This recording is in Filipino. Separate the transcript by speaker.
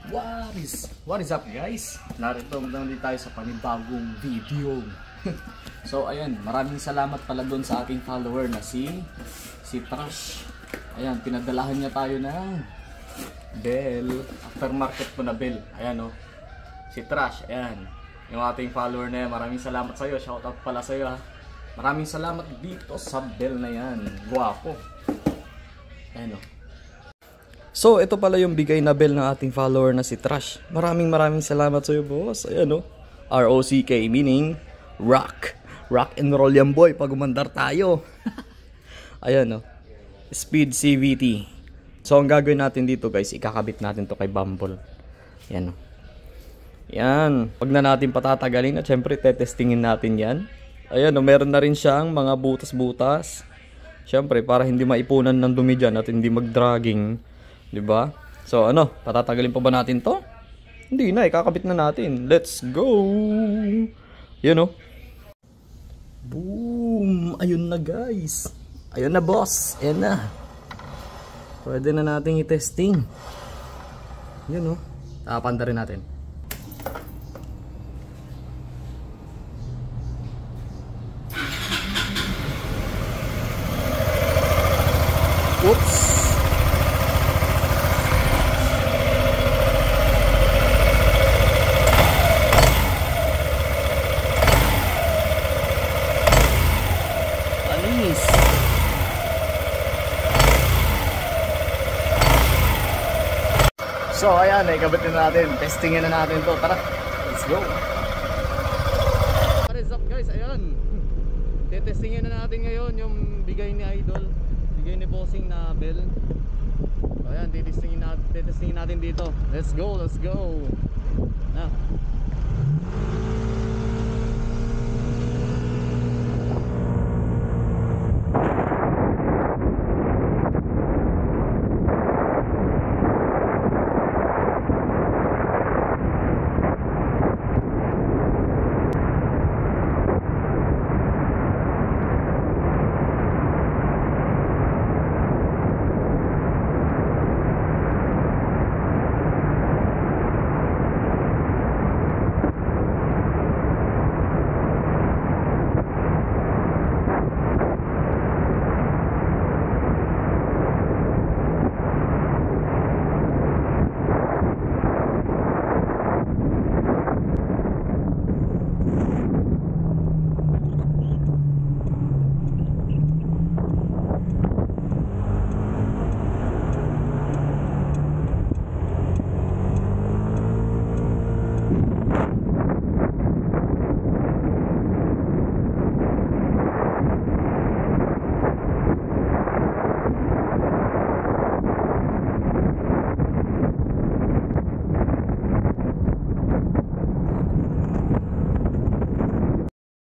Speaker 1: What is up guys? Narito din tayo sa panibagong video. So ayan, maraming salamat pala doon sa aking follower na si Trash. Ayan, pinadalahan niya tayo ng bell, aftermarket po na bell. Ayan o, si Trash, ayan. Yung ating follower na yan, maraming salamat sa iyo. Shoutout pala sa iyo ha. Maraming salamat dito sa bell na yan. Guwapo. Ayan o. So, ito pala yung bigay na bell ng ating follower na si Trash. Maraming salamat sa iyo, boss. Ayan, oh. ROCK, meaning rock. Rock and roll yan, boy. Pag umandar tayo. Ayan, oh. Speed CVT. So, ang gagawin natin dito, guys, ikakabit natin to kay Bumble. Ayan, oh. Yan. Pag na natin patatagalin, at syempre, tetestingin natin yan. Ayan, oh. Meron na rin siyang mga butas-butas. Syempre, para hindi maipunan ng dumi dyan at hindi mag-dragging. Diba? So ano, patatagalin pa ba natin to? Hindi na, ikakabit na natin. Let's go! Yun o. Boom! Ayun na guys. Ayun na boss. Ayun na. Pwede na natin i-testing. Yun o. Tapanda rin natin. Oops! So ayan, ikabit na natin. Testingin na natin to. Tara, let's go. What is up guys? Ayan, tetestingin na natin ngayon yung bigay ni Idol, bigay ni Bossing na bell. So ayan, tetestingin natin dito. Let's go, let's go.